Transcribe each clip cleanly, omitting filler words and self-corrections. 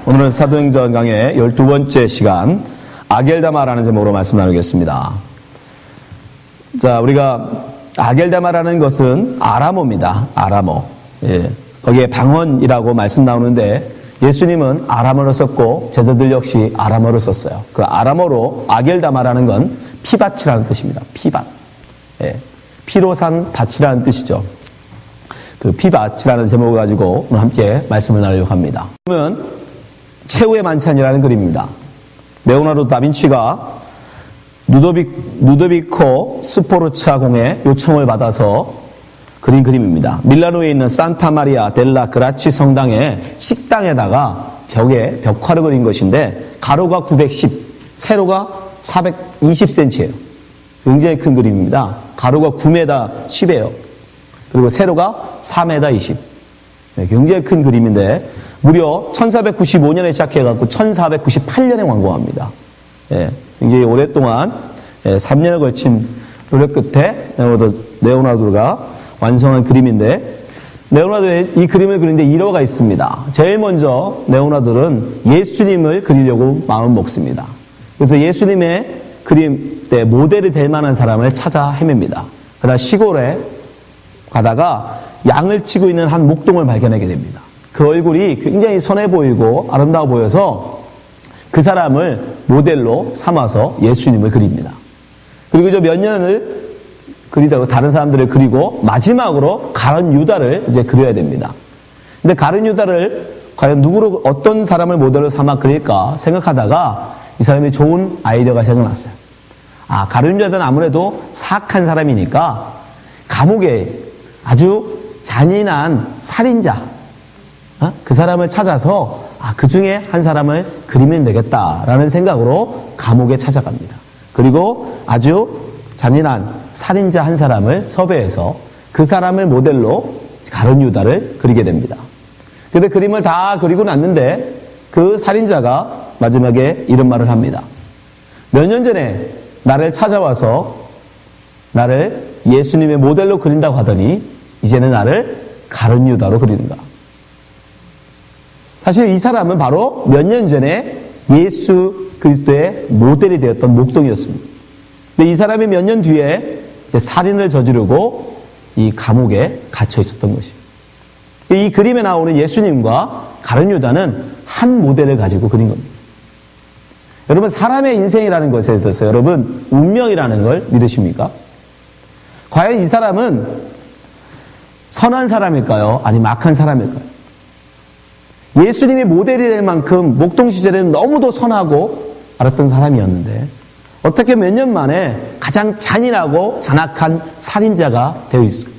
오늘은 사도행전 강의 12번째 시간 아겔다마라는 제목으로 말씀 나누겠습니다. 자, 우리가 아겔다마라는 것은 아람어입니다. 아람어. 예. 거기에 방언이라고 말씀 나오는데 예수님은 아람어를 썼고 제자들 역시 아람어를 썼어요. 그 아람어로 아겔다마라는 건 피밭이라는 뜻입니다. 피밭. 예. 피로 산 밭이라는 뜻이죠. 그 피밭이라는 제목을 가지고 오늘 함께 말씀을 나누려고 합니다. 그러면 최후의 만찬이라는 그림입니다. 레오나르도 다빈치가 누도비코 스포르차 공의 요청을 받아서 그린 그림입니다. 밀라노에 있는 산타 마리아 델라 그라치 성당의 식당에다가 벽에 벽화를 그린 것인데 가로가 910, 세로가 420cm예요. 굉장히 큰 그림입니다. 가로가 9m 10이에요. 그리고 세로가 4m 20. 네, 굉장히 큰 그림인데 무려 1495년에 시작해갖고 1498년에 완공합니다. 예, 굉장히 오랫동안 3년에 걸친 노력 끝에 레오나르도가 완성한 그림인데 레오나르도의 이 그림을 그리는데 일화가 있습니다. 제일 먼저 레오나르도는 예수님을 그리려고 마음 먹습니다. 그래서 예수님의 그림 때 모델이 될 만한 사람을 찾아 헤맵니다. 그러다 시골에 가다가 양을 치고 있는 한 목동을 발견하게 됩니다. 그 얼굴이 굉장히 선해 보이고 아름다워 보여서 그 사람을 모델로 삼아서 예수님을 그립니다. 그리고 이제 몇 년을 그리다가 다른 사람들을 그리고 마지막으로 가룟 유다를 이제 그려야 됩니다. 근데 가룟 유다를 과연 누구로 어떤 사람을 모델로 삼아 그릴까 생각하다가 이 사람이 좋은 아이디어가 생각났어요. 아, 가룟 유다는 아무래도 사악한 사람이니까 감옥에 아주 잔인한 살인자 그 사람을 찾아서 그 중에 한 사람을 그리면 되겠다라는 생각으로 감옥에 찾아갑니다. 그리고 아주 잔인한 살인자 한 사람을 섭외해서 그 사람을 모델로 가룟 유다를 그리게 됩니다. 그런데 그림을 다 그리고 났는데 그 살인자가 마지막에 이런 말을 합니다. 몇 년 전에 나를 찾아와서 나를 예수님의 모델로 그린다고 하더니 이제는 나를 가룟 유다로 그리는가. 사실 이 사람은 바로 몇 년 전에 예수 그리스도의 모델이 되었던 목동이었습니다. 근데 이 사람이 몇 년 뒤에 이제 살인을 저지르고 이 감옥에 갇혀 있었던 것입니다. 이 그림에 나오는 예수님과 가룟 유다는 한 모델을 가지고 그린 겁니다. 여러분, 사람의 인생이라는 것에 대해서 여러분 운명이라는 걸 믿으십니까? 과연 이 사람은 선한 사람일까요? 아니면 악한 사람일까요? 예수님이 모델이 될 만큼 목동 시절에는 너무도 선하고 알았던 사람이었는데 어떻게 몇 년 만에 가장 잔인하고 잔악한 살인자가 되어 있을까요?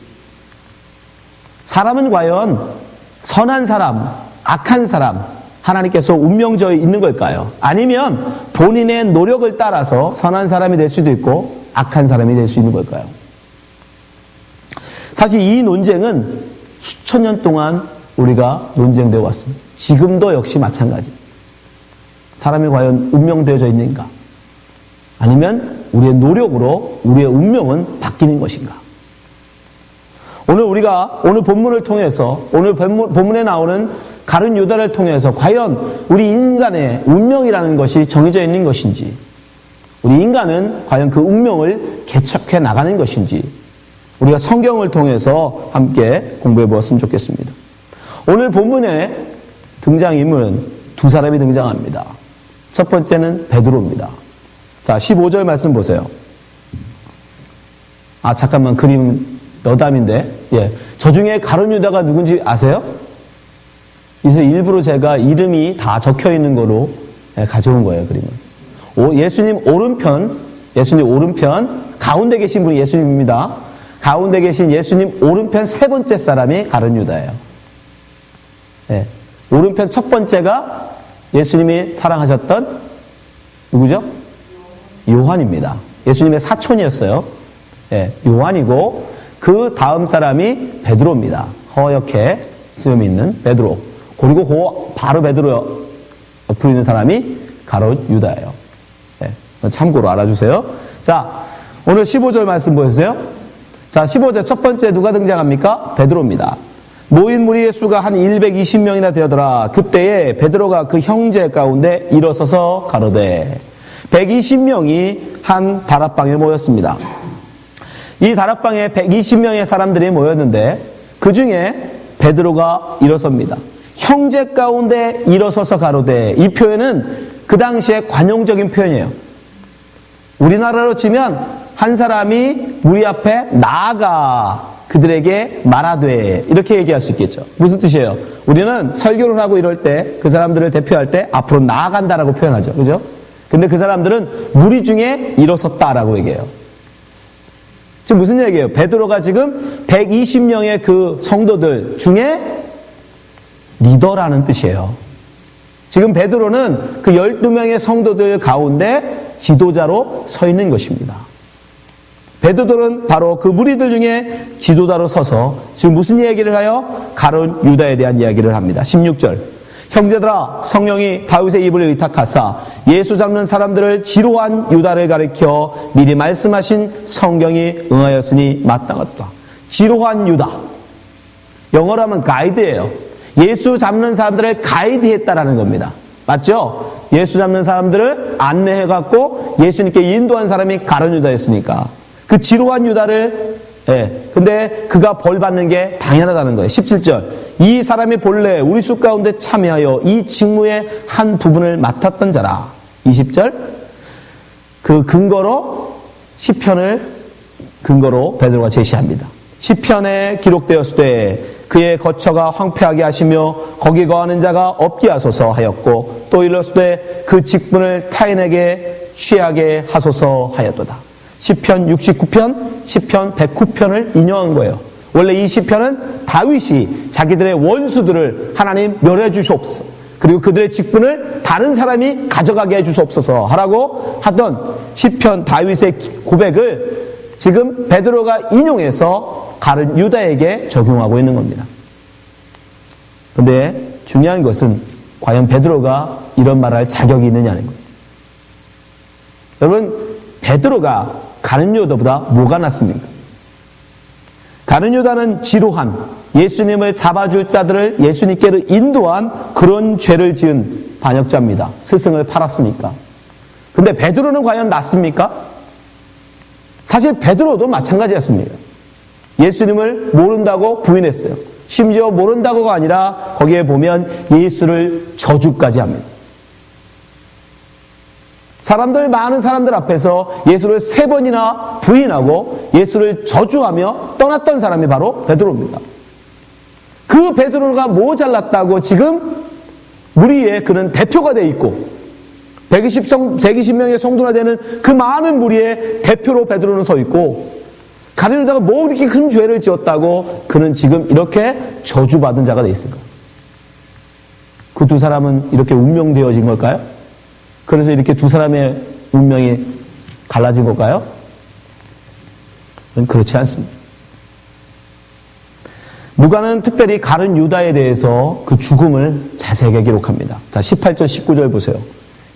사람은 과연 선한 사람, 악한 사람, 하나님께서 운명져 있는 걸까요? 아니면 본인의 노력을 따라서 선한 사람이 될 수도 있고 악한 사람이 될 수 있는 걸까요? 사실 이 논쟁은 수천 년 동안 우리가 논쟁되어 왔습니다. 지금도 역시 마찬가지. 사람이 과연 운명되어져 있는가? 아니면 우리의 노력으로 우리의 운명은 바뀌는 것인가? 오늘 본문을 통해서 오늘 본문에 나오는 가룟 유다를 통해서 과연 우리 인간의 운명이라는 것이 정해져 있는 것인지, 우리 인간은 과연 그 운명을 개척해 나가는 것인지 우리가 성경을 통해서 함께 공부해 보았으면 좋겠습니다. 오늘 본문에 등장인물은 두 사람이 등장합니다. 첫 번째는 베드로입니다. 자, 15절 말씀 보세요. 잠깐만, 그림 여담인데, 저 중에 가룟 유다가 누군지 아세요? 그래서 일부러 제가 이름이 다 적혀 있는 거로 가져온 거예요, 그림을. 예수님 오른편, 가운데 계신 분이 예수님입니다. 가운데 계신 예수님 오른편 세 번째 사람이 가룟 유다예요. 오른편 첫 번째가 예수님이 사랑하셨던 누구죠? 요한입니다. 예수님의 사촌이었어요. 요한이고 그 다음 사람이 베드로입니다. 허옇게 수염이 있는 베드로. 그리고 바로 베드로 옆으로 있는 사람이 가룟 유다예요. 참고로 알아주세요. 자, 오늘 15절 말씀 보였어요? 자, 15절 첫 번째 누가 등장합니까? 베드로입니다. 모인 무리의 수가 한 120명이나 되더라. 그때에 베드로가 그 형제 가운데 일어서서 가로되 120명이 한 다락방에 모였습니다. 이 다락방에 120명의 사람들이 모였는데 그 중에 베드로가 일어섭니다. 형제 가운데 일어서서 가로되, 이 표현은 그 당시에 관용적인 표현이에요. 우리나라로 치면 한 사람이 무리 앞에 나아가 그들에게 말하되, 이렇게 얘기할 수 있겠죠. 무슨 뜻이에요? 우리는 설교를 하고 이럴 때 그 사람들을 대표할 때 앞으로 나아간다라고 표현하죠. 그죠? 근데 그 사람들은 무리 중에 일어섰다라고 얘기해요. 지금 무슨 얘기예요? 베드로가 지금 120명의 그 성도들 중에 리더라는 뜻이에요. 지금 베드로는 그 12명의 성도들 가운데 지도자로 서 있는 것입니다. 베드로는 바로 그 무리들 중에 지도자로 서서 지금 무슨 이야기를 하여? 가룟 유다에 대한 이야기를 합니다. 16절. 형제들아, 성령이 다윗의 입을 의탁하사 예수 잡는 사람들을 지로한 유다를 가리켜 미리 말씀하신 성경이 응하였으니 마땅하다. 지로한 유다. 영어로 하면 가이드예요. 예수 잡는 사람들을 가이드했다라는 겁니다. 맞죠? 예수 잡는 사람들을 안내해갖고 예수님께 인도한 사람이 가룟 유다였으니까. 그 지로한 유다를, 근데 그가 벌 받는 게 당연하다는 거예요. 17절. 이 사람이 본래 우리 수 가운데 참여하여 이 직무의 한 부분을 맡았던 자라. 20절. 그 근거로 시편을 근거로 베드로가 제시합니다. 시편에 기록되었을 때 그의 거처가 황폐하게 하시며 거기 거하는 자가 없게 하소서 하였고, 또 일렀을 때 그 직분을 타인에게 취하게 하소서 하였도다. 시편 69편, 시편 109편을 인용한 거예요. 원래 이 시편은 다윗이 자기들의 원수들을 하나님 멸해 주시옵소서, 그리고 그들의 직분을 다른 사람이 가져가게 해 주시옵소서 하라고 하던 시편 다윗의 고백을 지금 베드로가 인용해서 가룟 유다에게 적용하고 있는 겁니다. 그런데 중요한 것은 과연 베드로가 이런 말을 할 자격이 있느냐는 거예요. 여러분, 베드로가 가룟 유다보다 뭐가 낫습니까? 가룟 유다는 지로한, 예수님을 잡아줄 자들을 예수님께로 인도한 그런 죄를 지은 반역자입니다. 스승을 팔았으니까. 근데 베드로는 과연 낫습니까? 사실 베드로도 마찬가지였습니다. 예수님을 모른다고 부인했어요. 심지어 모른다고가 아니라 거기에 보면 예수를 저주까지 합니다. 많은 사람들 앞에서 예수를 3번이나 부인하고 예수를 저주하며 떠났던 사람이 바로 베드로입니다. 그 베드로가 뭐 잘났다고 지금 무리에 그는 대표가 되어 있고 120명의 성도나 되는 그 많은 무리의 대표로 베드로는 서 있고, 가룟 유다가 뭐 이렇게 큰 죄를 지었다고 그는 지금 이렇게 저주받은 자가 되어 있을까? 그 두 사람은 이렇게 운명되어진 걸까요? 그래서 이렇게 두 사람의 운명이 갈라진 걸까요? 그렇지 않습니다. 누가는 특별히 가룟 유다에 대해서 그 죽음을 자세하게 기록합니다. 자, 18절, 19절 보세요.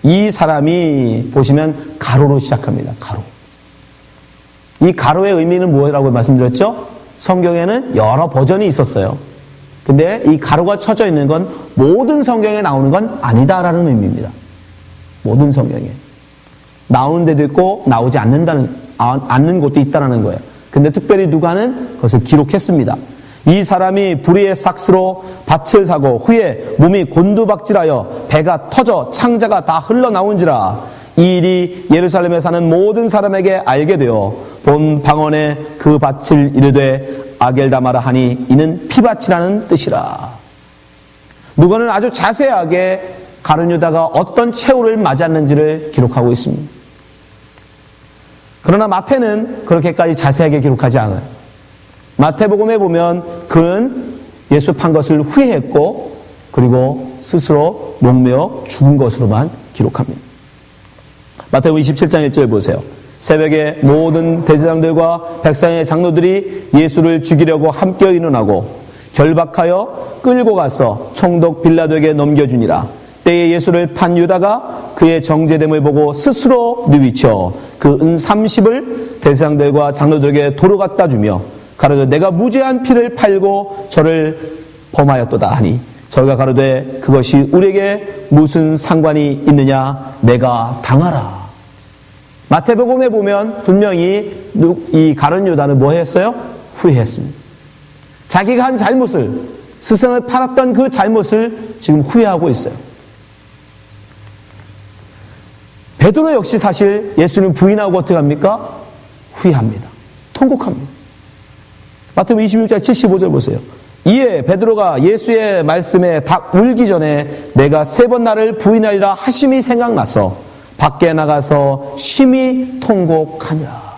이 사람이 보시면 가로로 시작합니다. 가로. 이 가로의 의미는 뭐라고 말씀드렸죠? 성경에는 여러 버전이 있었어요. 근데 이 가로가 쳐져 있는 건 모든 성경에 나오는 건 아니다라는 의미입니다. 모든 성경에. 나오는 데도 있고 나오지 않는 곳도 있다는 거예요. 근데 특별히 누가는 그것을 기록했습니다. 이 사람이 불의의 삭스로 밭을 사고 후에 몸이 곤두박질하여 배가 터져 창자가 다 흘러나온지라. 이 일이 예루살렘에 사는 모든 사람에게 알게 되어 본 방언에 그 밭을 이르되 아겔다마라 하니 이는 피밭이라는 뜻이라. 누가는 아주 자세하게 가룟 유다가 어떤 최후를 맞았는지를 기록하고 있습니다. 그러나 마태는 그렇게까지 자세하게 기록하지 않아요. 마태복음에 보면 그는 예수 판 것을 후회했고 그리고 스스로 목매어 죽은 것으로만 기록합니다. 마태복음 27장 1절 보세요. 새벽에 모든 대제사장들과 백성의 장로들이 예수를 죽이려고 함께 의논하고 결박하여 끌고 가서 총독 빌라도에게 넘겨주니라. 때에 예수를 판 유다가 그의 정죄됨을 보고 스스로 뉘우쳐 그 은 30을 대제사장들과 장로들에게 도로 갖다 주며 가로되 내가 무죄한 피를 팔고 저를 범하였도다 하니 저희가 가로되 그것이 우리에게 무슨 상관이 있느냐 내가 당하라. 마태복음에 보면 분명히 이 가룟 유다는 뭐 했어요? 후회했습니다. 자기가 한 잘못을, 스승을 팔았던 그 잘못을 지금 후회하고 있어요. 베드로 역시 사실 예수님 부인하고 어떻게 합니까? 후회합니다. 통곡합니다. 마태복음 26장 75절 보세요. 이에 베드로가 예수의 말씀에 딱 울기 전에 내가 3번 나를 부인하리라 하심이 생각나서 밖에 나가서 심히 통곡하니라.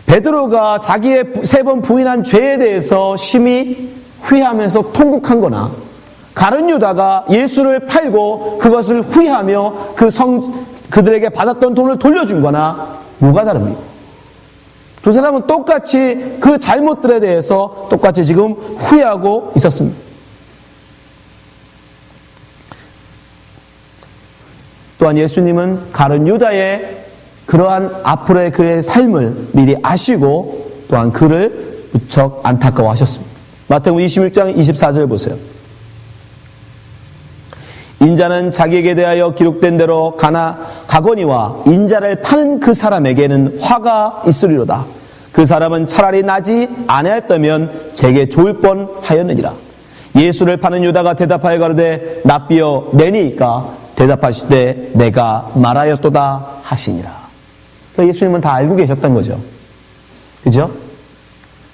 베드로가 자기의 3번 부인한 죄에 대해서 심히 후회하면서 통곡한 거나 가룟 유다가 예수를 팔고 그것을 후회하며 그들에게 받았던 돈을 돌려준 거나 뭐가 다릅니까? 두 사람은 똑같이 그 잘못들에 대해서 똑같이 지금 후회하고 있었습니다. 또한 예수님은 가룟 유다의 그러한 앞으로의 그의 삶을 미리 아시고 또한 그를 무척 안타까워하셨습니다. 마태복음 26장 24절 보세요. 인자는 자기에게 대하여 기록된 대로 가거니와 인자를 파는 그 사람에게는 화가 있으리로다. 그 사람은 차라리 나지 아니하였다면 제게 좋을 뻔하였느니라. 예수를 파는 유다가 대답하여 가로되 납비여 내니이까 대답하시되 내가 말하였도다 하시니라. 그러니까 예수님은 다 알고 계셨던 거죠. 그죠?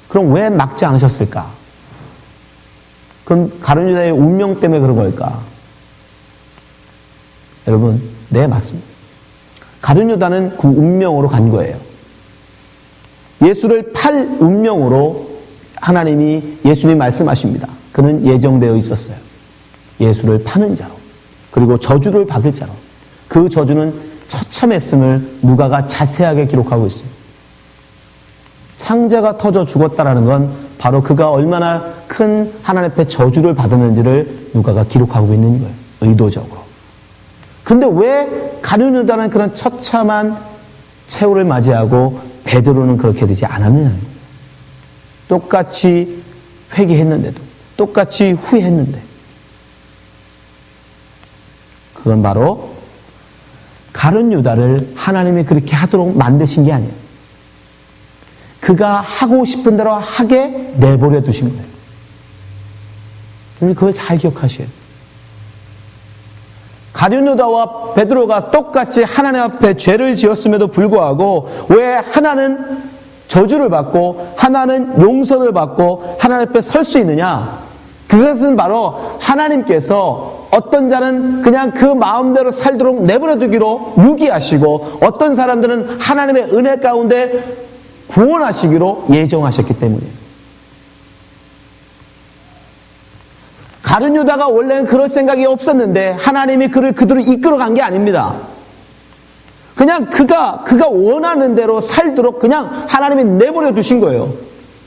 그럼 왜 막지 않으셨을까? 그럼 가룟 유다의 운명 때문에 그런 걸까? 여러분, 네, 맞습니다. 가룟 유다는 그 운명으로 간 거예요. 예수를 팔 운명으로 하나님이 예수님 말씀하십니다. 그는 예정되어 있었어요. 예수를 파는 자로, 그리고 저주를 받을 자로. 그 저주는 처참했음을 누가가 자세하게 기록하고 있어요. 창자가 터져 죽었다라는 건 바로 그가 얼마나 큰 하나님 앞에 저주를 받았는지를 누가가 기록하고 있는 거예요. 의도적으로. 근데 왜 가룟 유다는 그런 처참한 최후를 맞이하고 베드로는 그렇게 되지 않았느냐는 거예요. 똑같이 회개했는데도, 똑같이 후회했는데. 그건 바로 가룟 유다를 하나님이 그렇게 하도록 만드신 게 아니에요. 그가 하고 싶은 대로 하게 내버려 두신 거예요. 우리 그걸 잘 기억하셔야 돼요. 가룟 유다와 베드로가 똑같이 하나님 앞에 죄를 지었음에도 불구하고 왜 하나는 저주를 받고 하나는 용서를 받고 하나님 앞에 설 수 있느냐? 그것은 바로 하나님께서 어떤 자는 그냥 그 마음대로 살도록 내버려 두기로 유기하시고 어떤 사람들은 하나님의 은혜 가운데 구원하시기로 예정하셨기 때문이에요. 가룟 유다가 원래는 그럴 생각이 없었는데 하나님이 그들을 이끌어간 게 아닙니다. 그냥 그가 원하는 대로 살도록 그냥 하나님이 내버려 두신 거예요.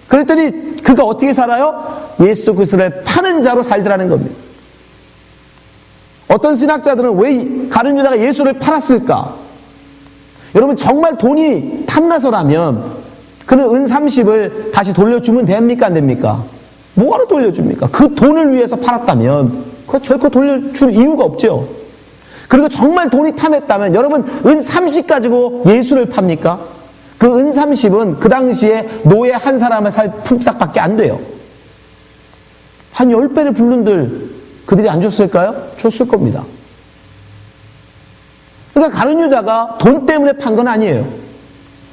그랬더니 그가 어떻게 살아요? 예수 그리스도를 파는 자로 살더라는 겁니다. 어떤 신학자들은 왜 가룟 유다가 예수를 팔았을까? 여러분 정말 돈이 탐나서라면 그는 은 30을 다시 돌려주면 됩니까? 안 됩니까? 뭐하러 돌려줍니까? 그 돈을 위해서 팔았다면 그거 결코 돌려줄 이유가 없죠. 그리고 정말 돈이 탐했다면 여러분 은 30 가지고 예수를 팝니까? 그 은 30은 그 당시에 노예 한 사람의 살 품삯밖에 안 돼요. 한 10배를 부른들 그들이 안 줬을까요? 줬을 겁니다. 그러니까 가룟 유다가 돈 때문에 판 건 아니에요.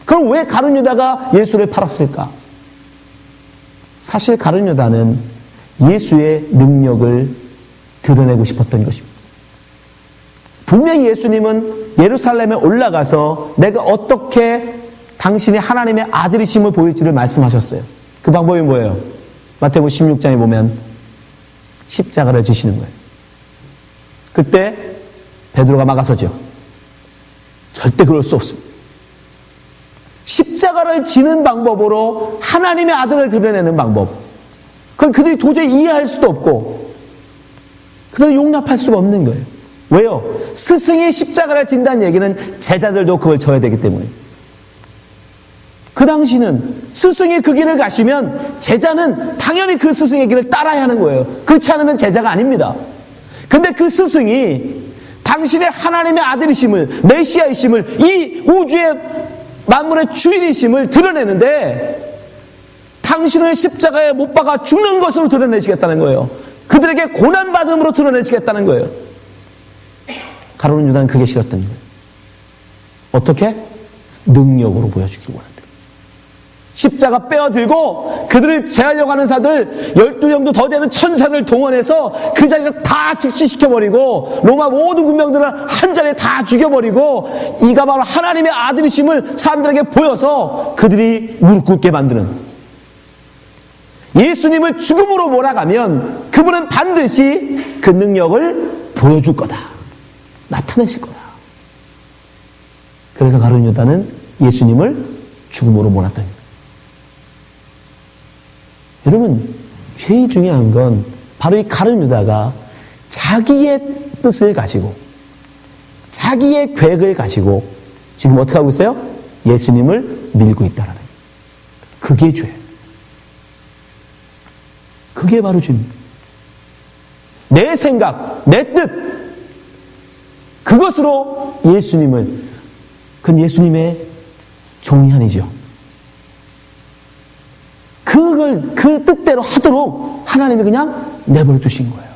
그럼 왜 가룟 유다가 예수를 팔았을까? 사실 가룟 유다는 예수의 능력을 드러내고 싶었던 것입니다. 분명히 예수님은 예루살렘에 올라가서 내가 어떻게 당신이 하나님의 아들이심을 보일지를 말씀하셨어요. 그 방법이 뭐예요? 마태복음 16장에 보면 십자가를 지시는 거예요. 그때 베드로가 막아서죠. 절대 그럴 수 없습니다. 십자가를 지는 방법으로 하나님의 아들을 드러내는 방법. 그건 그들이 도저히 이해할 수도 없고 그들을 용납할 수가 없는 거예요. 왜요? 스승이 십자가를 진다는 얘기는 제자들도 그걸 져야 되기 때문에. 그 당시는 스승이 그 길을 가시면 제자는 당연히 그 스승의 길을 따라야 하는 거예요. 그렇지 않으면 제자가 아닙니다. 근데 그 스승이 당신의 하나님의 아들이심을, 메시아이심을, 이 우주의 만물의 주인이심을 드러내는데 당신을 십자가에 못 박아 죽는 것으로 드러내시겠다는 거예요. 그들에게 고난받음으로 드러내시겠다는 거예요. 가룟 유다는 그게 싫었던 거예요. 어떻게? 능력으로 보여주기를 원한다. 십자가 빼어들고 그들을 제하려고 하는 사들 12명도 더 되는 천사를 동원해서 그 자리에서 다 즉시시켜버리고 로마 모든 군병들을 한 자리에 다 죽여버리고 이가 바로 하나님의 아들이심을 사람들에게 보여서 그들이 무릎 꿇게 만드는, 예수님을 죽음으로 몰아가면 그분은 반드시 그 능력을 보여줄 거다, 나타내실 거다. 그래서 가룟 유다는 예수님을 죽음으로 몰았던 거예요. 여러분, 제일 중요한 건 바로 이 가룟 유다가 자기의 뜻을 가지고 자기의 계획을 가지고 지금 어떻게 하고 있어요? 예수님을 밀고 있다라는 거예요. 그게 죄예요. 그게 바로 죄입니다. 내 생각, 내 뜻, 그것으로 예수님을, 그건 예수님의 종이 아니죠. 그걸 그 뜻대로 하도록 하나님이 그냥 내버려 두신 거예요.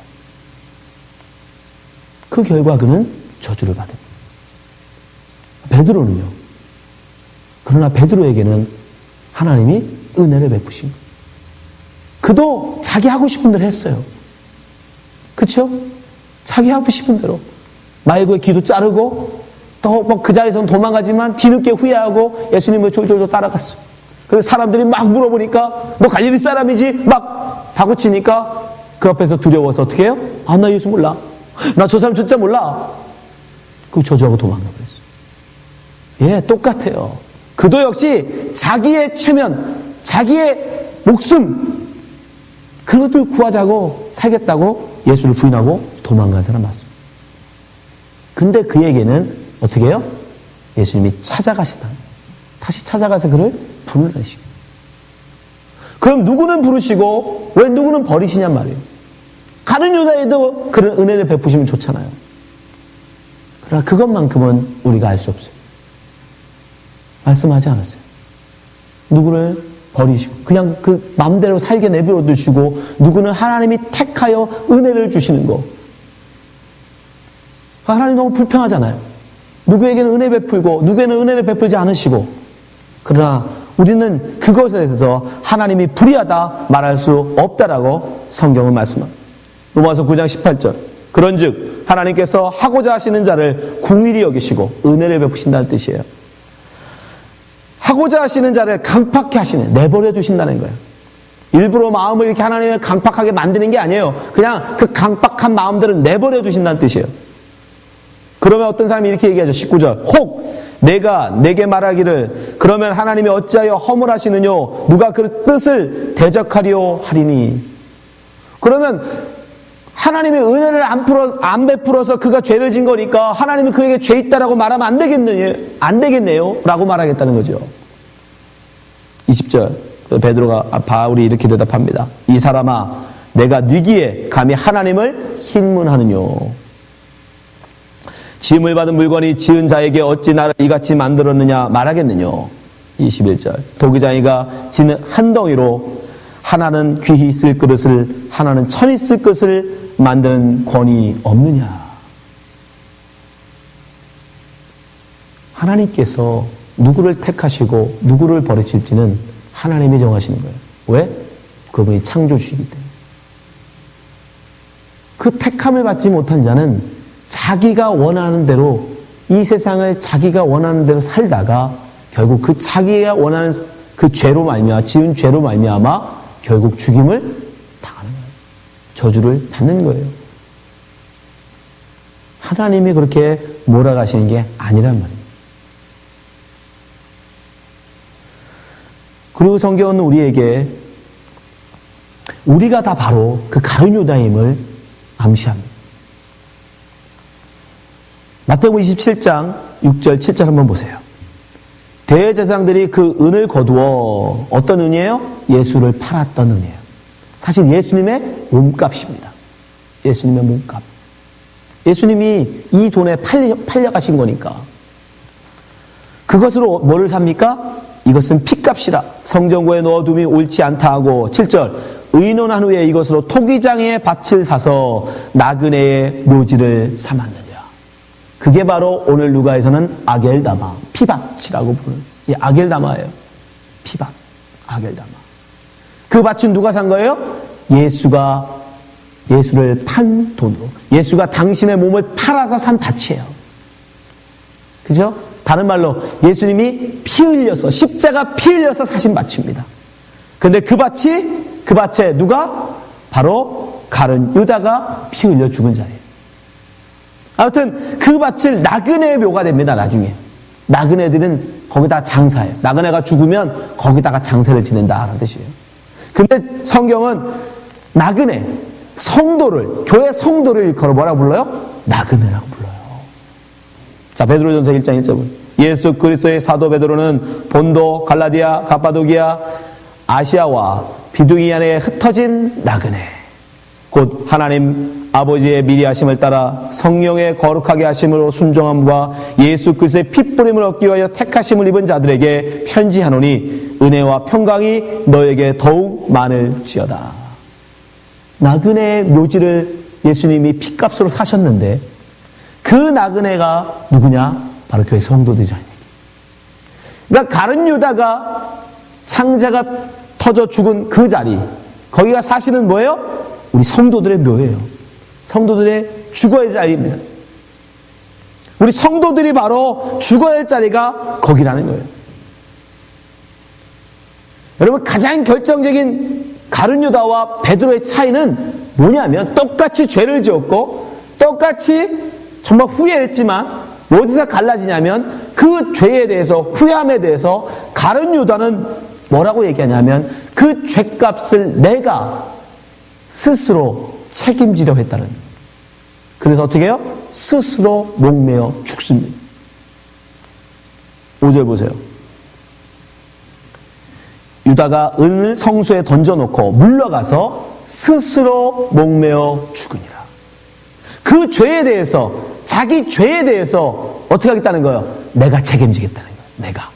그 결과 그는 저주를 받습니다. 베드로는요. 그러나 베드로에게는 하나님이 은혜를 베푸신 거예요. 그도 자기 하고 싶은 대로 했어요. 그렇죠? 자기 하고 싶은 대로 말고의 기도 자르고 또 그 자리에서는 도망가지만 뒤늦게 후회하고 예수님을 졸졸 따라갔어. 그래서 사람들이 막 물어보니까 너 갈릴리 사람이지? 막 다그치니까 그 앞에서 두려워서 어떻게 해요? 아, 나 예수 몰라. 나 저 사람 진짜 몰라. 그 저주하고 도망가 버렸어요. 예, 똑같아요. 그도 역시 자기의 체면, 자기의 목숨, 그것을 구하자고 살겠다고 예수를 부인하고 도망간 사람 맞습니다. 근데 그에게는 어떻게 해요? 예수님이 찾아가시다. 다시 찾아가서 그를 부르시고. 그럼 누구는 부르시고 왜 누구는 버리시냔 말이에요. 가룟 유다에도 그런 은혜를 베푸시면 좋잖아요. 그러나 그것만큼은 우리가 알 수 없어요. 말씀하지 않았어요. 누구를 버리시고 그냥 그 마음대로 살게 내버려 두시고 누구는 하나님이 택하여 은혜를 주시는 거. 하나님 너무 불평하잖아요. 누구에게는 은혜 베풀고 누구에게는 은혜를 베풀지 않으시고. 그러나 우리는 그것에 대해서 하나님이 불의하다 말할 수 없다라고 성경은 말씀합니다. 로마서 9장 18절. 그런즉 하나님께서 하고자 하시는 자를 궁일이 여기시고 은혜를 베푸신다는 뜻이에요. 하고자 하시는 자를 강팍해 하시는, 내버려 두신다는 거예요. 일부러 마음을 이렇게 하나님을 강팍하게 만드는 게 아니에요. 그냥 그 강팍한 마음들은 내버려 두신다는 뜻이에요. 그러면 어떤 사람이 이렇게 얘기하죠. 19절. 혹 내가 내게 말하기를 그러면 하나님이 어찌하여 허물하시느뇨? 누가 그 뜻을 대적하리요 하리니. 그러면 하나님의 은혜를 안 베풀어서 그가 죄를 진 거니까 하나님이 그에게 죄 있다라고 말하면 안 되겠네요? 라고 말하겠다는 거죠. 20절. 바울이 이렇게 대답합니다. 이 사람아, 내가 뉘기에 감히 하나님을 흰문하느뇨? 지음을 받은 물건이 지은 자에게 어찌 나를 이같이 만들었느냐 말하겠느뇨? 21절. 도기장이가 지는 한 덩이로 하나는 귀히 쓸 그릇을 하나는 천히 쓸 것을 만드는 권위 없느냐? 하나님께서 누구를 택하시고 누구를 버리실지는 하나님이 정하시는 거예요. 왜? 그분이 창조주이기 때문에. 그 택함을 받지 못한 자는 자기가 원하는 대로 이 세상을 자기가 원하는 대로 살다가 결국 그 자기가 원하는 그 죄로 말미암아, 지은 죄로 말미암아 결국 죽임을 당하는 거예요. 저주를 받는 거예요. 하나님이 그렇게 몰아가시는 게 아니란 말이에요. 그리고 성경은 우리에게 우리가 다 바로 그 가룟 유다임을 암시합니다. 마태복음 27장 6절 7절 한번 보세요. 대제사장들이 그 은을 거두어 어떤 은이에요? 예수를 팔았던 은이에요. 사실 예수님의 몸값입니다. 예수님의 몸값. 예수님이 이 돈에 팔려가신 거니까. 그것으로 뭐를 삽니까? 이것은 피값이라 성전고에 넣어둠이 옳지 않다 하고 7절 의논한 후에 이것으로 토기장에 밭을 사서 나그네의 묘지를 삼았느니라. 그게 바로 오늘 누가에서는 아겔다마, 피밭이라고 부르는 이 아겔다마예요. 피밭, 아겔다마. 그 밭은 누가 산 거예요? 예수를 판 돈으로. 예수가 당신의 몸을 팔아서 산 밭이에요. 그죠? 다른 말로 예수님이 피 흘려서, 십자가 피 흘려서 사신 밭입니다. 근데 그 밭에 누가? 바로 가룟 유다가 피 흘려 죽은 자리예요. 아무튼 그 밭을 나그네의 묘가 됩니다. 나중에 나그네들은 거기다 장사해요. 나그네가 죽으면 거기다가 장사를 지낸다라는 뜻이에요. 근데 성경은 나그네 성도를, 교회 성도를 일컬어 뭐라고 불러요? 나그네라고 불러요. 자, 베드로전서 1장 1절. 예수 그리스도의 사도 베드로는 본도, 갈라디아, 갑바도기아, 아시아와 비두기안에 흩어진 나그네, 곧 하나님 아버지의 미리 하심을 따라 성령의 거룩하게 하심으로 순종함과 예수 그리스도의 핏부림을 얻기 위하여 택하심을 입은 자들에게 편지하노니 은혜와 평강이 너에게 더욱 많을지어다. 나그네의 묘지를 예수님이 핏값으로 사셨는데 그 나그네가 누구냐? 바로 교회 성도들이잖아요. 그러니까 가룟 유다가 창자가 터져 죽은 그 자리, 거기가 사실은 뭐예요? 우리 성도들의 묘예요. 성도들의 죽어야 할 자리입니다. 우리 성도들이 바로 죽어야 할 자리가 거기라는 거예요. 여러분, 가장 결정적인 가룟 유다와 베드로의 차이는 뭐냐면 똑같이 죄를 지었고 똑같이 정말 후회했지만 어디서 갈라지냐면 그 죄에 대해서, 후회함에 대해서 가룟 유다는 뭐라고 얘기하냐면 그 죄값을 내가 스스로 책임지려 했다는. 그래서 어떻게 해요? 스스로 목매어 죽습니다. 5절 보세요. 유다가 은을 성소에 던져놓고 물러가서 스스로 목매어 죽으니라. 그 죄에 대해서, 자기 죄에 대해서 어떻게 하겠다는 거예요? 내가 책임지겠다는 거예요. 내가.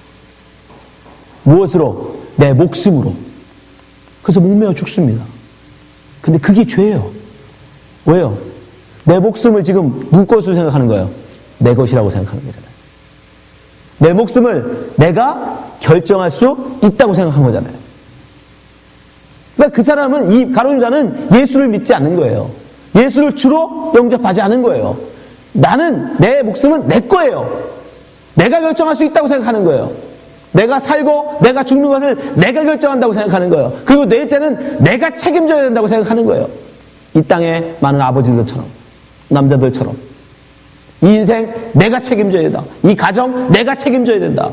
무엇으로? 내 목숨으로. 그래서 목매어 죽습니다. 근데 그게 죄예요. 왜요? 내 목숨을 지금 누구 것으로 생각하는 거예요? 내 것이라고 생각하는 거잖아요. 내 목숨을 내가 결정할 수 있다고 생각한 거잖아요. 그러니까 그 사람은, 이 가룟 유다는 예수를 믿지 않는 거예요. 예수를 주로 영접하지 않은 거예요. 나는, 내 목숨은 내 거예요. 내가 결정할 수 있다고 생각하는 거예요. 내가 살고 내가 죽는 것을 내가 결정한다고 생각하는 거예요. 그리고 내 죄는 내가 책임져야 된다고 생각하는 거예요. 이 땅에 많은 아버지들처럼, 남자들처럼. 이 인생 내가 책임져야 된다. 이 가정 내가 책임져야 된다.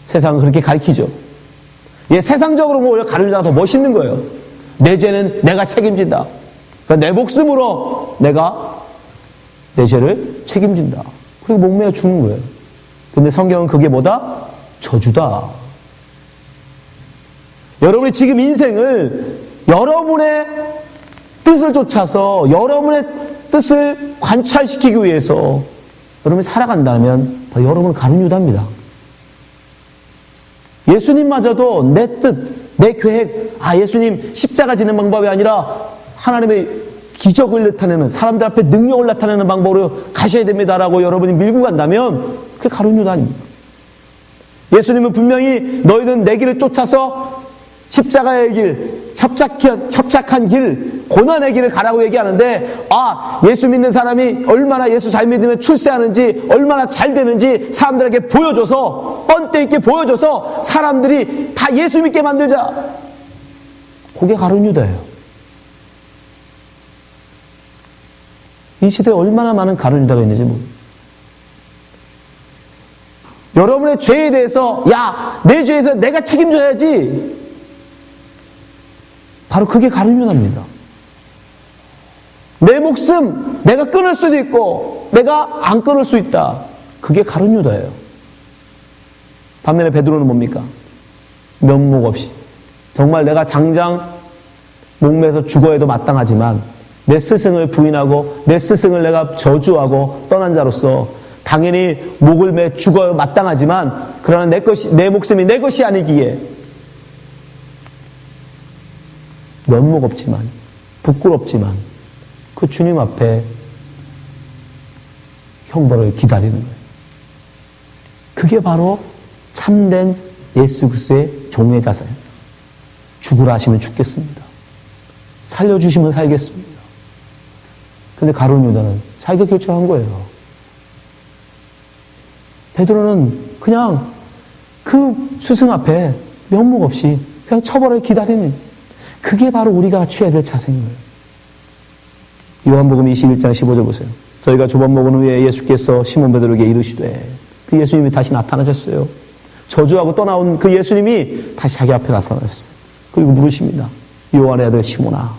세상은 그렇게 가르치죠. 예, 세상적으로 오히려 가룟 유다가 더 멋있는 거예요. 내 죄는 내가 책임진다. 그러니까 내 목숨으로 내가 내 죄를 책임진다. 그리고 목매어 죽는 거예요. 근데 성경은 그게 뭐다? 저주다. 여러분이 지금 인생을 여러분의 뜻을 쫓아서 여러분의 뜻을 관찰시키기 위해서 여러분이 살아간다면 여러분은 가룟 유다입니다. 예수님마저도 내 뜻, 내 계획, 예수님 십자가 지는 방법이 아니라 하나님의 기적을 나타내는, 사람들 앞에 능력을 나타내는 방법으로 가셔야 됩니다라고 여러분이 밀고 간다면 그게 가룟 유다 아닙니까? 예수님은 분명히 너희는 내 길을 쫓아서 십자가의 길, 협착한 길, 고난의 길을 가라고 얘기하는데, 예수 믿는 사람이 얼마나 예수 잘 믿으면 출세하는지, 얼마나 잘 되는지 사람들에게 보여줘서, 뻔때 있게 보여줘서 사람들이 다 예수 믿게 만들자. 그게 가룟 유다예요. 이 시대에 얼마나 많은 가룟 유다가 있는지 모릅니다. 여러분의 죄에 대해서, 내 죄에 대해서 내가 책임져야지. 바로 그게 가룟 유다입니다. 내 목숨 내가 끊을 수도 있고 내가 안 끊을 수 있다. 그게 가룟 유다예요. 반면에 베드로는 뭡니까? 면목 없이 정말 내가 당장 목매서 죽어야 해도 마땅하지만 내 스승을 부인하고 내 스승을 내가 저주하고 떠난 자로서 당연히 목을 매 죽어야 마땅하지만 그러나 내 목숨이 내 것이 아니기에 면목 없지만 부끄럽지만 그 주님 앞에 형벌을 기다리는 거예요. 그게 바로 참된 예수 그리스도의 종의 자세예요. 죽으라 하시면 죽겠습니다. 살려주시면 살겠습니다. 근데 가룟 유다는 자기가 결정한 거예요. 베드로는 그냥 그 스승 앞에 면목 없이 그냥 처벌을 기다리는, 그게 바로 우리가 취해야 될 자세인 거예요. 요한복음 21장 15절 보세요. 저희가 조밥 먹은 후에 예수께서 시몬 베드로에게 이르시되, 그 예수님이 다시 나타나셨어요. 저주하고 떠나온 그 예수님이 다시 자기 앞에 나타나셨어요. 그리고 물으십니다. 요한의 아들 시몬아,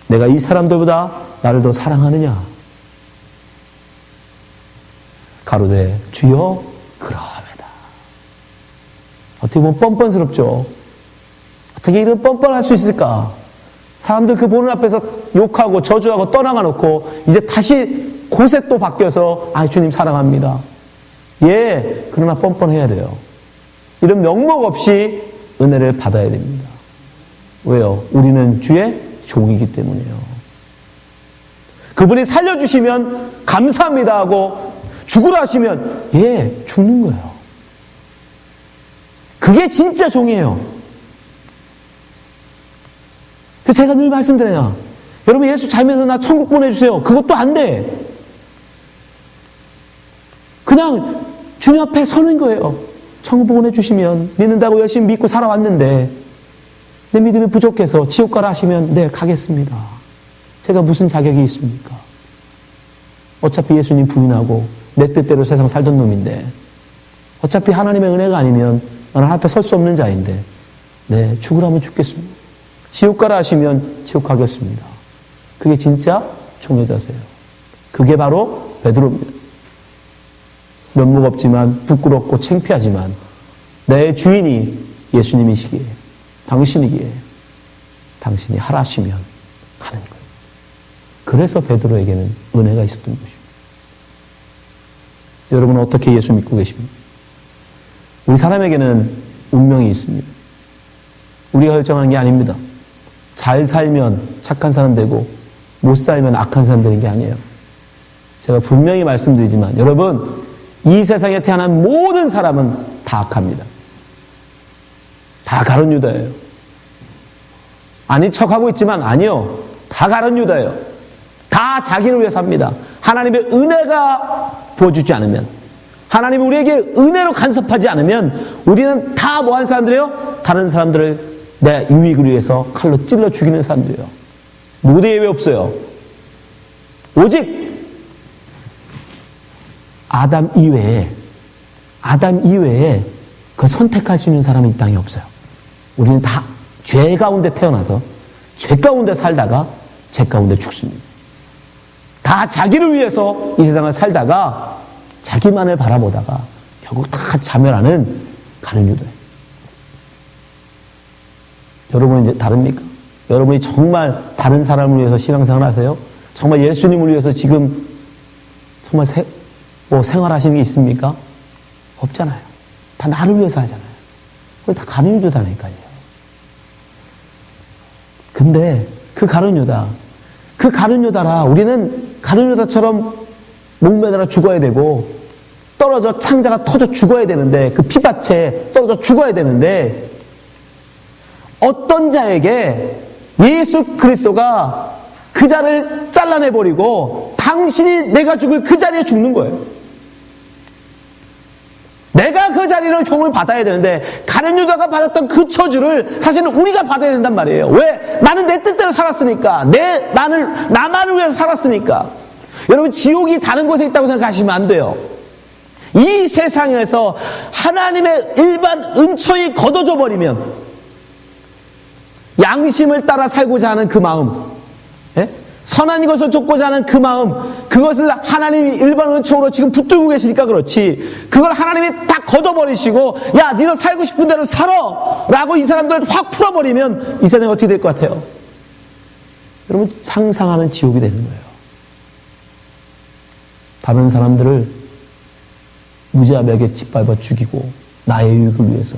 내가 이 사람들보다 나를 더 사랑하느냐? 가로되 주여 그러하매다. 어떻게 보면 뻔뻔스럽죠. 어떻게 이런 뻔뻔할 수 있을까? 사람들 그 보는 앞에서 욕하고 저주하고 떠나가 놓고 이제 다시 곳에 또 바뀌어서 주님 사랑합니다. 예, 그러나 뻔뻔해야 돼요. 이런 명목 없이 은혜를 받아야 됩니다. 왜요? 우리는 주의 종이기 때문이에요. 그분이 살려주시면 감사합니다 하고 죽으라 하시면 예, 죽는 거예요. 그게 진짜 종이에요. 그래서 제가 늘 말씀드려요. 여러분 예수 잘 믿어서 나 천국 보내주세요. 그것도 안 돼. 그냥 주님 앞에 서는 거예요. 천국 보내주시면 믿는다고 열심히 믿고 살아왔는데 내 믿음이 부족해서 지옥 가라 하시면 네, 가겠습니다. 제가 무슨 자격이 있습니까? 어차피 예수님 부인하고 내 뜻대로 세상 살던 놈인데, 어차피 하나님의 은혜가 아니면 나는 하나님 앞에 설 수 없는 자인데, 네, 죽으라면 죽겠습니다. 지옥 가라 하시면 지옥 가겠습니다. 그게 진짜 종의 자세예요. 그게 바로 베드로입니다. 면목 없지만 부끄럽고 창피하지만 내 주인이 예수님이시기에, 당신이기에 당신이 하라 하시면 가는 거예요. 그래서 베드로에게는 은혜가 있었던 것입니다. 여러분은 어떻게 예수 믿고 계십니까? 우리 사람에게는 운명이 있습니다. 우리가 결정하는 게 아닙니다. 잘 살면 착한 사람 되고 못 살면 악한 사람 되는 게 아니에요. 제가 분명히 말씀드리지만 여러분, 이 세상에 태어난 모든 사람은 다 악합니다. 다 가룟 유다예요. 아닌 척하고 있지만 아니요. 다 가룟 유다예요. 다 자기를 위해 삽니다. 하나님의 은혜가 부어주지 않으면, 하나님이 우리에게 은혜로 간섭하지 않으면 우리는 다 뭐 하는 사람들이에요? 다른 사람들을 내 유익을 위해서 칼로 찔러 죽이는 사람들이에요. 누구도 예외 없어요. 오직 아담 이외에 그 선택할 수 있는 사람은 이 땅에 없어요. 우리는 다 죄 가운데 태어나서 죄 가운데 살다가 죄 가운데 죽습니다. 다 자기를 위해서 이 세상을 살다가 자기만을 바라보다가 결국 다 자멸하는 가룟 유다예요. 여러분은 이제 다릅니까? 여러분이 정말 다른 사람을 위해서 신앙생활 하세요? 정말 예수님을 위해서 지금 정말 생활하시는 게 있습니까? 없잖아요. 다 나를 위해서 하잖아요. 그걸 다 가룟 유다니까요. 근데 그 가룟 유다라 우리는 가룟 유다처럼 목매달아 죽어야 되고 떨어져 창자가 터져 죽어야 되는데, 그 피밭에 떨어져 죽어야 되는데, 어떤 자에게 예수 그리스도가 그 자를 잘라내버리고 당신이 내가 죽을 그 자리에 죽는 거예요. 내가 그 자리로 형을 받아야 되는데 가룟 유다가 받았던 그 처주를 사실은 우리가 받아야 된단 말이에요. 왜? 나는 내 뜻대로 살았으니까. 나만을 위해서 살았으니까. 여러분, 지옥이 다른 곳에 있다고 생각하시면 안 돼요. 이 세상에서 하나님의 일반 은총이 걷어져 버리면, 양심을 따라 살고자 하는 그 마음, 선한 것을 쫓고자 하는 그 마음, 그것을 하나님이 일반 은총으로 지금 붙들고 계시니까 그렇지, 그걸 하나님이 다 걷어버리시고 야 니도 살고 싶은 대로 살아 라고 이 사람들을 확 풀어버리면 이 세상이 어떻게 될 것 같아요? 여러분, 상상하는 지옥이 되는 거예요. 다른 사람들을 무지하게 짓밟아 죽이고 나의 유익을 위해서.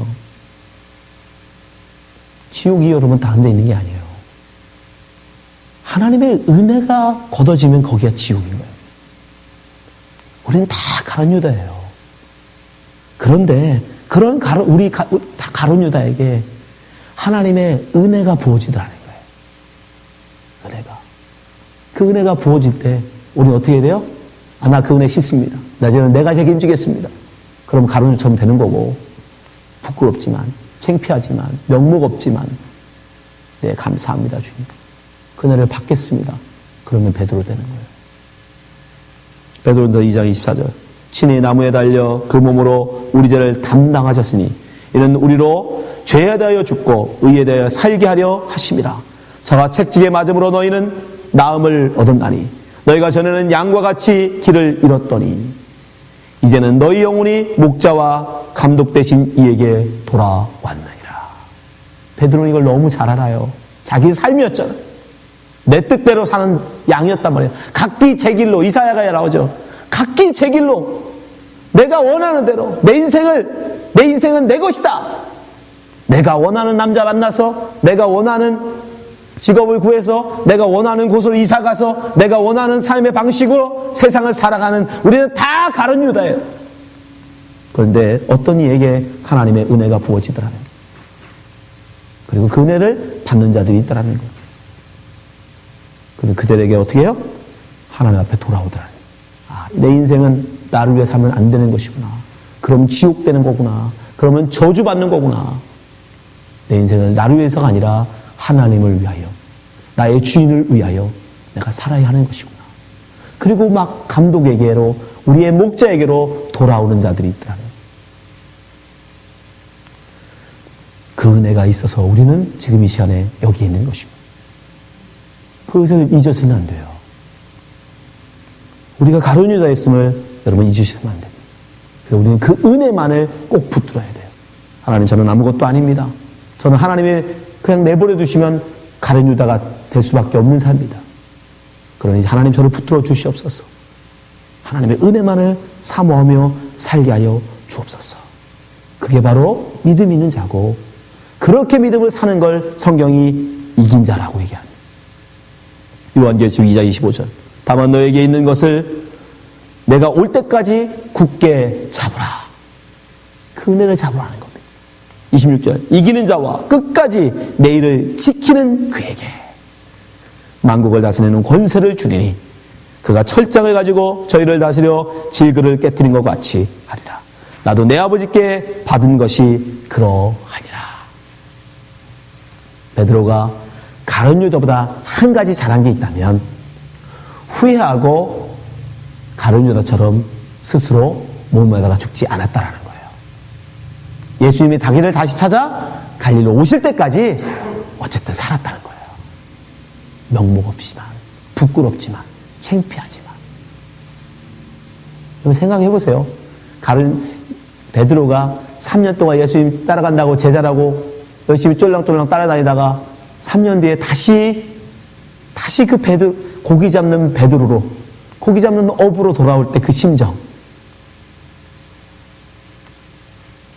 지옥이 여러분 다른 데 있는 게 아니에요. 하나님의 은혜가 걷어지면 거기가 지옥인 거예요. 우리는 다 가룟 유다예요. 그런데 그런 우리 다 가룟 유다에게 하나님의 은혜가 부어지더라는 거예요. 은혜가. 그 은혜가 부어질 때 우리는 어떻게 돼요? 아, 나 그 은혜 씻습니다. 나중에는 내가 책임지겠습니다. 그럼 가룟 유다처럼 되는 거고, 부끄럽지만, 창피하지만, 명목 없지만, 네, 감사합니다, 주님. 그 은혜를 받겠습니다. 그러면 베드로 되는 거예요. 베드로전서 2장 24절. 친히 나무에 달려 그 몸으로 우리 죄를 담당하셨으니 이는 우리로 죄에 대하여 죽고 의에 대하여 살게 하려 하심이라. 저가 채찍에 맞음으로 너희는 나음을 얻었나니 너희가 전에는 양과 같이 길을 잃었더니 이제는 너희 영혼이 목자와 감독 되신 이에게 돌아왔느니라. 베드로는 이걸 너무 잘 알아요. 자기 삶이었잖아요. 내 뜻대로 사는 양이었단 말이에요. 각기 제 길로, 이사야가 나오죠. 각기 제 길로, 내가 원하는 대로, 내 인생은 내 것이다. 내가 원하는 남자 만나서, 내가 원하는 직업을 구해서, 내가 원하는 곳으로 이사 가서, 내가 원하는 삶의 방식으로 세상을 살아가는 우리는 다 가룟 유다예요. 그런데 어떤 이에게 하나님의 은혜가 부어지더라는 거예요. 그리고 그 은혜를 받는 자들이 있더라는 거예요. 그리고 그들에게 어떻게 해요? 하나님 앞에 돌아오더라는 거예요. 아, 내 인생은 나를 위해 살면 안 되는 것이구나. 그럼 지옥 되는 거구나. 그러면 저주받는 거구나. 내 인생은 나를 위해서가 아니라 하나님을 위하여, 나의 주인을 위하여 내가 살아야 하는 것이구나. 그리고 막 감독에게로, 우리의 목자에게로 돌아오는 자들이 있더라는 거예요. 그 은혜가 있어서 우리는 지금 이 시간에 여기 있는 것입니다. 그것을 잊어서는 안 돼요. 우리가 가룟 유다였음을 여러분 잊으시면 안 됩니다. 그래서 우리는 그 은혜만을 꼭 붙들어야 돼요. 하나님, 저는 아무것도 아닙니다. 저는 하나님이 그냥 내버려 두시면 가룟 유다가 될 수밖에 없는 삶이다. 그러니 하나님 저를 붙들어 주시옵소서. 하나님의 은혜만을 사모하며 살게 하여 주옵소서. 그게 바로 믿음 있는 자고, 그렇게 믿음을 사는 걸 성경이 이긴 자라고 얘기합니다. 요한계시록 2장 25절. 다만 너에게 있는 것을 내가 올 때까지 굳게 잡으라. 그 은혜를 잡으라는 겁니다. 26절. 이기는 자와 끝까지 내 일을 지키는 그에게 만국을 다스리는 권세를 주리니 그가 철장을 가지고 저희를 다스려 질그를 깨뜨린 것 같이 하리라. 나도 내 아버지께 받은 것이 그러하니라. 베드로가 가룟 유다보다 한 가지 잘한 게 있다면 후회하고 가룟 유다처럼 스스로 몸에다가 죽지 않았다라는 거예요. 예수님이 자기를 다시 찾아 갈릴리로 오실 때까지 어쨌든 살았다는 거예요. 명목 없지만, 부끄럽지만, 창피하지만. 여러분 생각해 보세요. 베드로가 3년 동안 예수님 따라간다고 제자라고 열심히 쫄랑쫄랑 따라다니다가 3년 뒤에 다시 그 고기 잡는 베드로로, 고기 잡는 어부로 돌아올 때 그 심정.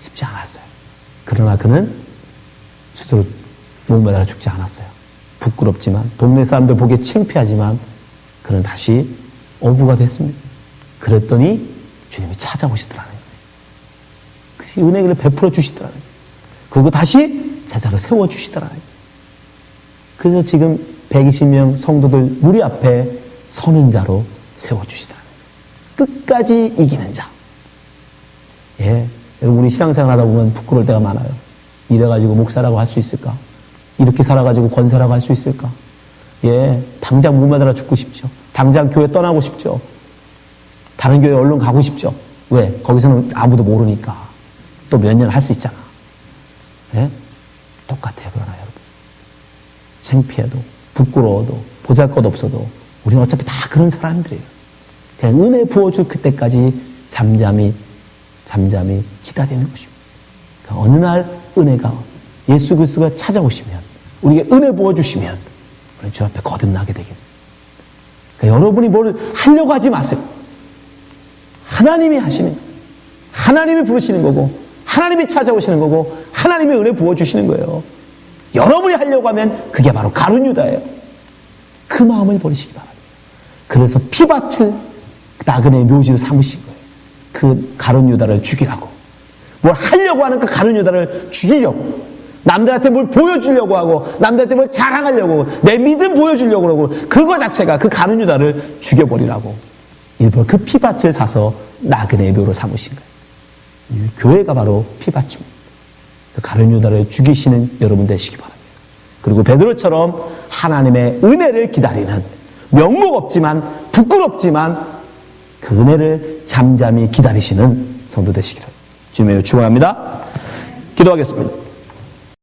쉽지 않았어요. 그러나 그는 스스로 목매달아 죽지 않았어요. 부끄럽지만, 동네 사람들 보기에 창피하지만, 그는 다시 어부가 됐습니다. 그랬더니 주님이 찾아오시더라는 거예요. 그 은혜를 베풀어 주시더라는 거예요. 그리고 다시 제자로 세워주시더라는 거예요. 그래서 지금 120명 성도들 무리 앞에 서는 자로 세워주시더라는 거예요. 끝까지 이기는 자. 예, 여러분 우리 신앙생활 하다 보면 부끄러울 때가 많아요. 이래가지고 목사라고 할 수 있을까? 이렇게 살아가지고 권사라고 할 수 있을까? 예, 당장 목매달아 죽고 싶죠. 당장 교회 떠나고 싶죠. 다른 교회 얼른 가고 싶죠. 왜? 거기서는 아무도 모르니까. 또 몇 년 할 수 있잖아. 예? 똑같아요. 그러나 여러분. 창피해도, 부끄러워도, 보잘것 없어도 우리는 어차피 다 그런 사람들이에요. 그냥 은혜 부어줄 그때까지 잠잠히 기다리는 것입니다. 그러니까 어느 날 은혜가 예수 그리스도가 찾아오시면, 우리에게 은혜 부어주시면 우리 주 앞에 거듭나게 되겠습니다. 그러니까 여러분이 뭘 하려고 하지 마세요. 하나님이 하시는 거예요. 하나님이 부르시는 거고, 하나님이 찾아오시는 거고, 하나님이 은혜 부어주시는 거예요. 여러분이 하려고 하면 그게 바로 가룟 유다예요. 그 마음을 버리시기 바랍니다. 그래서 피밭을 나그네의 묘지로 삼으신 거예요. 그 가룟 유다를 죽이라고. 뭘 하려고 하는 그 가룟 유다를 죽이려고. 남들한테 뭘 보여주려고 하고, 남들한테 뭘 자랑하려고 하고, 내 믿음 보여주려고 하고, 그거 자체가 그 가룟 유다를 죽여버리라고. 일부러 그 피밭을 사서 나그네의 묘로 삼으신 거예요. 교회가 바로 피밭입니다. 그 가룟 유다를 죽이시는 여러분 되시기 바랍니다. 그리고 베드로처럼 하나님의 은혜를 기다리는, 명목 없지만 부끄럽지만 그 은혜를 잠잠히 기다리시는 성도 되시기를 주님의 축원합니다. 기도하겠습니다.